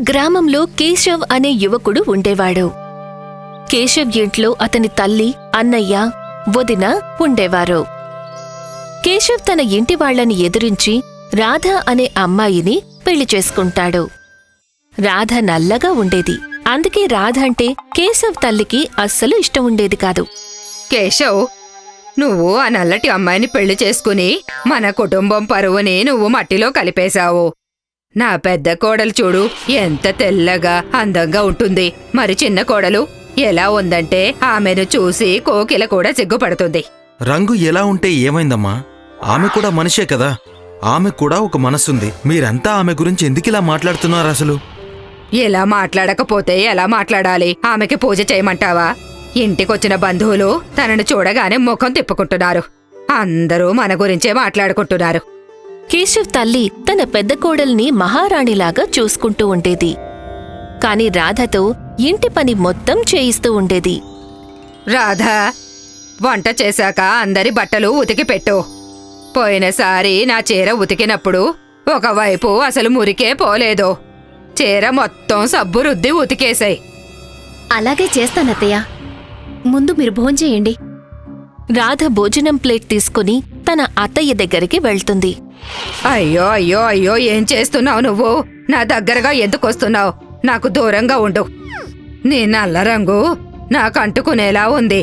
గ్రామంలో కేశవ్ అనే యువకుడు ఉండేవాడు. కేశవ్ ఇంట్లో అతని తల్లి, అన్నయ్య, వదిన ఉండేవారు. కేశవ్ తన ఇంటి వాళ్లని ఎదిరించి రాధ అనే అమ్మాయిని పెళ్లి చేసుకుంటాడు. రాధ నల్లగా ఉండేది. అందుకే రాధ అంటే కేశవ్ తల్లికి అస్సలు ఇష్టం ఉండేది కాదు. కేశవ్, నువ్వు ఆ నల్లటి అమ్మాయిని పెళ్లి చేసుకుని మన కుటుంబం పరువుని నువ్వు మట్టిలో కలిపేశావు. నా పెద్ద కోడలు చూడు, ఎంత తెల్లగా అందంగా ఉంటుంది. మరి చిన్న కోడలు ఎలా ఉందంటే ఆమెను చూసి కోకిల కూడా సిగ్గుపడుతుంది. రంగు ఎలా ఉంటే ఏమైందమ్మా? ఆమె కూడా మనిషే కదా. ఆమె కూడా ఒక మనసుంది. మీరంతా ఆమె గురించి ఎందుకిలా మాట్లాడుతున్నారు అసలు? ఇలా మాట్లాడకపోతే ఎలా మాట్లాడాలి? ఆమెకి పూజ చేయమంటావా? ఇంటికొచ్చిన బంధువులు తనను చూడగానే ముఖం తిప్పుకుంటున్నారు. అందరూ మన గురించే మాట్లాడుకుంటున్నారు. కేశవ్ తల్లి తన పెద్ద కోడల్ని మహారాణిలాగా చూసుకుంటూ ఉండేది. కాని రాధతో ఇంటి పని మొత్తం చేయిస్తూ ఉండేది. రాధా, వంట చేశాక అందరి బట్టలు ఉతికి పెట్టు. పోయినసారి నా చీర ఉతికినప్పుడు ఒకవైపు అసలు మురికే పోలేదు. చీర మొత్తం సబ్బు రుద్ది ఉతికేశాయి. అలాగే చేస్తానత్తయ్య. ముందు మీరు భోంచేయండి. రాధ భోజనం ప్లేట్ తీసుకుని తన అత్తయ్య దగ్గరికి వెళ్తుంది. అయ్యో అయ్యో అయ్యో, ఏం చేస్తున్నావు నువ్వు? నా దగ్గరగా ఎందుకొస్తున్నావు? నాకు దూరంగా ఉండు. నీ నల్ల రంగు నాకంటుకునేలా ఉంది.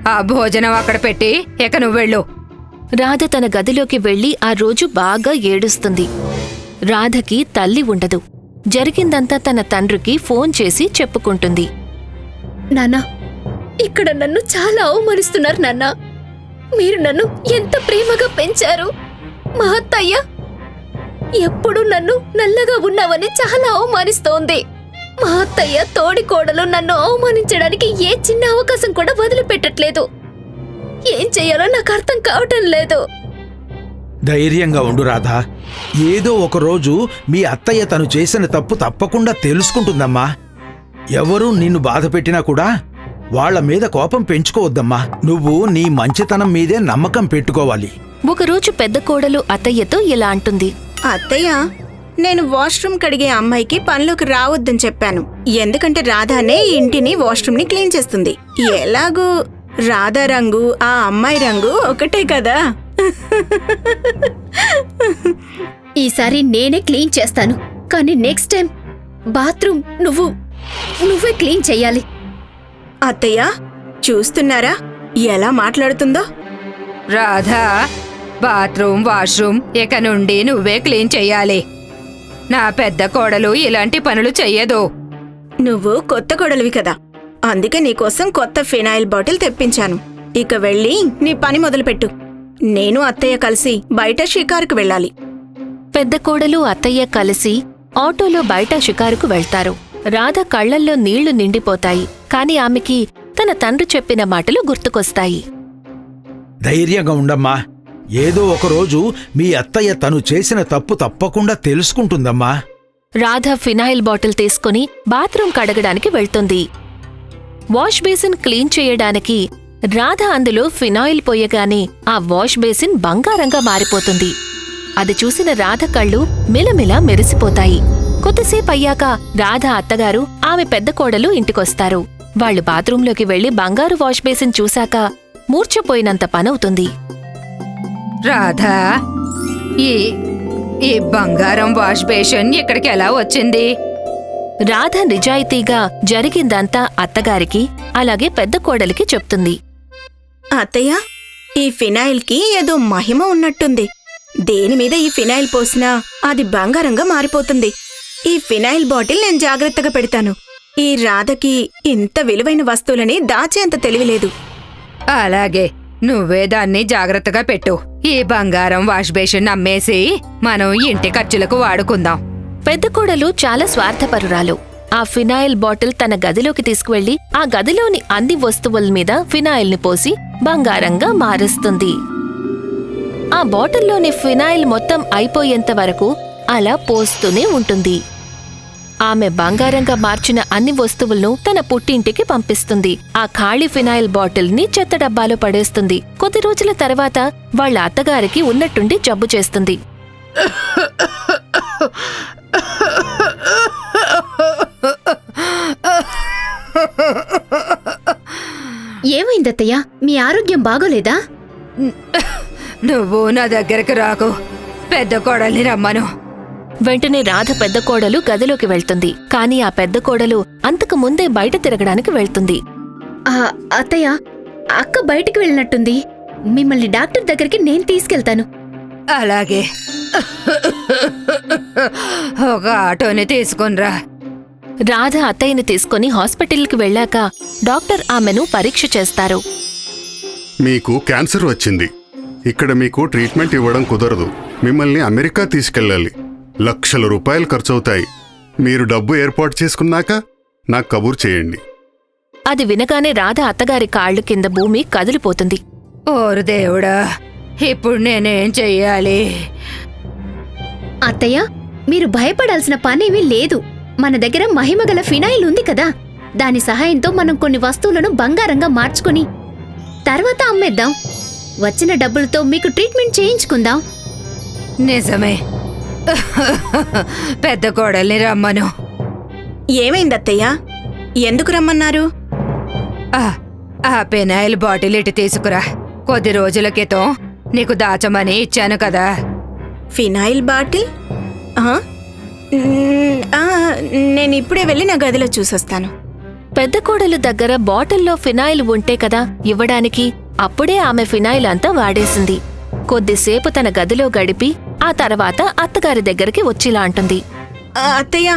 ఆ భోజనం అక్కడ పెట్టి ఇక నువ్వెళ్ళు. రాధ తన గదిలోకి వెళ్లి ఆ రోజు బాగా ఏడుస్తుంది. రాధకి తల్లి ఉండదు. జరిగిందంతా తన తండ్రికి ఫోన్ చేసి చెప్పుకుంటుంది. నాన్నా, ఇక్కడ నన్ను చాలా అవమానిస్తున్నారు నాన్నా. మీరు నన్ను ఎంత ప్రేమగా పెంచారు. మా అత్తయ్య ఎప్పుడూ నన్ను నల్లగా ఉన్నావని చాలా అవమానిస్తోంది. మా అత్తయ్య తోడికోడలు నన్ను అవమానించడానికి ఏ చిన్న అవకాశం కూడా వదిలిపెట్టట్లేదు. ఏం చెయ్యాలో నాకు అర్థం కావటం లేదు. ధైర్యంగా ఉండు రాధా. ఏదో ఒకరోజు మీ అత్తయ్య తను చేసిన తప్పు తప్పకుండా తెలుసుకుంటుందమ్మా. ఎవరూ నిన్ను బాధ పెట్టినా కూడా వాళ్ల మీద కోపం పెంచుకోవద్దమ్మా. నువ్వు నీ మంచితనం మీదే నమ్మకం పెట్టుకోవాలి. ఒకరోజు పెద్ద కోడలు అత్తయ్యతో ఇలా అంటుంది. అత్తయ్య, నేను వాష్రూమ్ కడిగే అమ్మాయికి పనిలోకి రావద్దని చెప్పాను. ఎందుకంటే రాధానే ఇంటిని వాష్రూమ్ ని క్లీన్ చేస్తుంది. ఎలాగూ రాధా రంగు ఆ అమ్మాయి రంగు ఒకటే కదా. ఈసారి నేనే క్లీన్ చేస్తాను. కానీ నెక్స్ట్ టైం బాత్రూమ్ నువ్వే క్లీన్ చెయ్యాలి. అత్తయ్య, చూస్తున్నారా ఎలా మాట్లాడుతుందో? రాధా, బాత్రూమ్ వాష్రూమ్ ఇక నుండి నువ్వే క్లీన్ చెయ్యాలి. నా పెద్ద కోడలు ఇలాంటి పనులు చెయ్యదు. నువ్వు కొత్త కోడలివి కదా, అందుకే నీకోసం కొత్త ఫినాయిల్ బాటిల్ తెప్పించాను. ఇక వెళ్ళి నీ పని మొదలుపెట్టు. నేను అత్తయ్య కలిసి బయట షికారుకు వెళ్ళాలి. పెద్ద కోడలు అత్తయ్య కలిసి ఆటోలో బయట షికారుకు వెళ్తారు. రాధ కళ్లల్లో నీళ్లు నిండిపోతాయి. కాని ఆమెకి తన తండ్రి చెప్పిన మాటలు గుర్తుకొస్తాయి. ధైర్యంగా ఉండమ్మా. ఏదో ఒకరోజు మీ అత్తయ్య తను చేసిన తప్పు తప్పకుండా తెలుసుకుంటుందమ్మా. రాధ ఫినాయిల్ బాటిల్ తీసుకుని బాత్రూం కడగడానికి వెళ్తుంది. వాష్ బేసిన్ క్లీన్ చేయడానికి రాధ అందులో ఫినాయిల్ పోయగానే ఆ వాష్ బేసిన్ బంగారంగా మారిపోతుంది. అది చూసిన రాధ కళ్ళు మిలమిలా మెరిసిపోతాయి. కొద్దిసేపయ్యాక రాధ అత్తగారు, ఆమె పెద్ద కోడలు ఇంటికొస్తారు. వాళ్లు బాత్రూంలోకి వెళ్లి బంగారు వాష్ బేసిన్ చూశాక మూర్ఛపోయినంత పనవుతుంది. రాధా, ఈ బంగారం వాష్ బేసిన్ ఇక్కడికి ఎలా వచ్చింది? రాధ నిజాయితీగా జరిగిందంతా అత్తగారికి అలాగే పెద్ద కోడలికి చెప్తుంది. అత్తయ్య, ఈ ఫినాయిల్కి ఏదో మహిమ ఉన్నట్టుంది. దేనిమీద ఈ ఫినాయిల్ పోసినా అది బంగారంగా మారిపోతుంది. ఈ ఫినాయిల్ బాటిల్ నేను జాగ్రత్తగా పెడతాను. ఈ రాధకి ఇంత విలువైన వస్తువులని దాచేంత తెలివిలేదు. అలాగే, నువ్వే దాన్ని జాగ్రత్తగా పెట్టు. ఈ బంగారం వాష్ బేసిన్ అమ్మేసి మనం ఇంటి ఖర్చులకు వాడుకుందాం. పెద్ద కోడలు చాలా స్వార్థపరురాలు. ఆ ఫినాయిల్ బాటిల్ తన గదిలోకి తీసుకువెళ్లి ఆ గదిలోని అన్ని వస్తువుల మీద ఫినాయిల్ని పోసి బంగారంగా మారుస్తుంది. ఆ బాటిల్లోని ఫినాయిల్ మొత్తం అయిపోయేంత వరకు అలా పోస్తూనే ఉంటుంది. ఆమె బంగారంగా మార్చిన అన్ని వస్తువులను తన పుట్టింటికి పంపిస్తుంది. ఆ ఖాళీ ఫినాయిల్ బాటిల్ని చెత్త డబ్బాలో పడేస్తుంది. కొద్ది రోజుల తర్వాత వాళ్ల అత్తగారికి ఉన్నట్టుండి జబ్బు చేస్తుంది. ఏమైందత్తయ్య? మీ ఆరోగ్యం బాగోలేదా? నువ్వు నా దగ్గరకు రాకు, పెద్ద కోడల్ని రమ్మను. వెంటనే రాధ పెద్ద కోడలు గదిలోకి వెళ్తుంది. కాని ఆ పెద్ద కోడలు అంతకు ముందే బయట తిరగడానికి వెళ్తుంది. అత్తయ్య, అక్క బయటికి వెళ్ళినట్టుంది. మిమ్మల్ని డాక్టర్ దగ్గరికి నేను తీసుకెళ్తాను. అలాగే, ఒక ఆటోని తీసుకునిరా. రాధ అత్తయ్యని తీసుకుని హాస్పిటల్కి వెళ్ళాక డాక్టర్ ఆమెను పరీక్ష చేస్తారు. మీకు క్యాన్సర్ వచ్చింది. ఇక్కడ మీకు ట్రీట్మెంట్ ఇవ్వడం కుదరదు. మిమ్మల్ని అమెరికా తీసుకెళ్ళాలి. లక్షల రూపాయలు ఖర్చవుతాయి. మీరు డబ్బు ఏర్పాటు చేసుకున్నాక నాకు కబురు చేయండి. అది వినగానే రాధ అత్తగారి కాళ్లు కింద భూమి కదిలిపోతుంది. ఓరు దేవుడా, ఇప్పుడు నేనేం చెయ్యాలి? అత్తయ్య, మీరు భయపడాల్సిన పనేమీ లేదు. మన దగ్గర మహిమగల ఫినాయిల్ ఉంది కదా, దాని సహాయంతో మనం కొన్ని వస్తువులను బంగారంగా మార్చుకుని తర్వాత అమ్మేద్దాం. వచ్చిన డబ్బులతో మీకు ట్రీట్మెంట్ చేయించుకుందాం. నిజమే, పెద్ద కోడల్ని రమ్మను. ఏమైందత్తయ్య? ఎందుకు రమ్మన్నారు? ఆ పెనాయిల్ బాటిల్ ఇటు తీసుకురా. కొద్ది రోజుల క్రితం నీకు దాచమని ఇచ్చాను కదా. Phenyl bottle? నేనిప్పుడే వెళ్ళి నా గదిలో చూసొస్తాను. పెద్ద కోడలు దగ్గర బాటిల్లో ఫినాయిల్ ఉంటే కదా ఇవ్వడానికి. అప్పుడే ఆమె ఫినాయిల్ అంతా వాడేసింది. కొద్దిసేపు తన గదిలో గడిపి ఆ తర్వాత అత్తగారి దగ్గరికి వచ్చిలా అంటుంది. అత్తయ్య,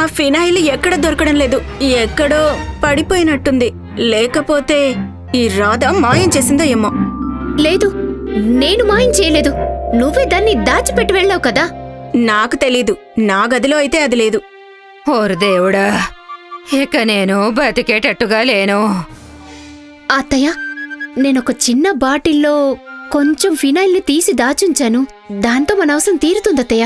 ఆ ఫినాయిల్ ఎక్కడ దొరకడం లేదు. ఎక్కడో పడిపోయినట్టుంది. లేకపోతే ఈ రాధ మాయం చేసిందో ఏమో. లేదు, నేను మాయం చేయలేదు. నువ్వే దాన్ని దాచిపెట్టి వెళ్ళావు కదా. నాకు తెలీదు. నా గదిలో అయితే అది లేదు. ఓరు దేవుడా, ఇక నేను బతికేటట్టుగా లేను. అత్తయ్య, నేనొక చిన్న బాటిల్లో కొంచెం ఫినాయిల్ని తీసి దాచుంచాను. దాంతో మన అవసరం తీరుతుందత్తయ్య.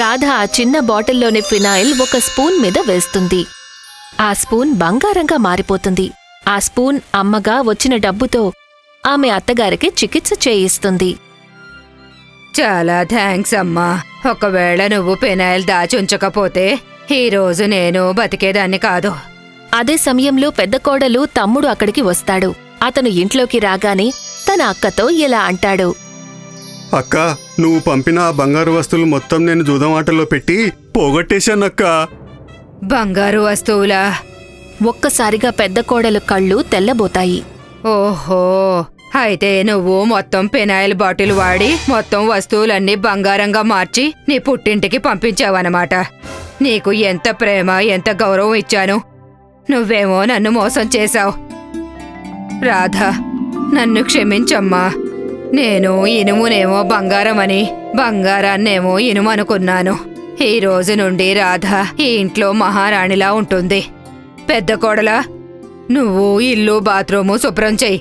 రాధ ఆ చిన్న బాటిల్లోని ఫినాయిల్ ఒక స్పూన్ మీద వేస్తుంది. ఆ స్పూన్ బంగారంగా మారిపోతుంది. ఆ స్పూన్ అమ్మగా వచ్చిన డబ్బుతో ఆమె అత్తగారికి చికిత్స చేయిస్తుంది. చాలా థ్యాంక్స్ అమ్మా. ఒకవేళ నువ్వు పెనాయిల్ దాచుంచకపోతే ఈరోజు నేను బతికేదాన్ని కాదు. అదే సమయంలో పెద్ద కోడలు తమ్ముడు అక్కడికి వస్తాడు. అతను ఇంట్లోకి రాగానే తన అక్కతో ఇలా అంటాడు. అక్క, నువ్వు పంపిన ఆ బంగారు వస్తువులు మొత్తం నేను జూదం ఆటలో పెట్టి పోగొట్టేశానక్కా. బంగారు వస్తువులా? ఒక్కసారిగా పెద్ద కోడలు కళ్ళు తెల్లబోతాయి. ఓహో, అయితే నువ్వు మొత్తం పెనాయిల్ బాటిల్ వాడి మొత్తం వస్తువులన్నీ బంగారంగా మార్చి నీ పుట్టింటికి పంపించావన్నమాట. నీకు ఎంత ప్రేమ, ఎంత గౌరవం ఇచ్చాను. నువ్వేమో నన్ను మోసం చేశావు. రాధా, నన్ను క్షమించమ్మా. నేను ఇనుమునేమో బంగారమని, బంగారాన్నేమో ఇనుము అనుకున్నాను. ఈ రోజు నుండి రాధ ఈ ఇంట్లో మహారాణిలా ఉంటుంది. పెద్ద కోడలా, నువ్వు ఇల్లు బాత్రూము శుభ్రం చెయ్యి.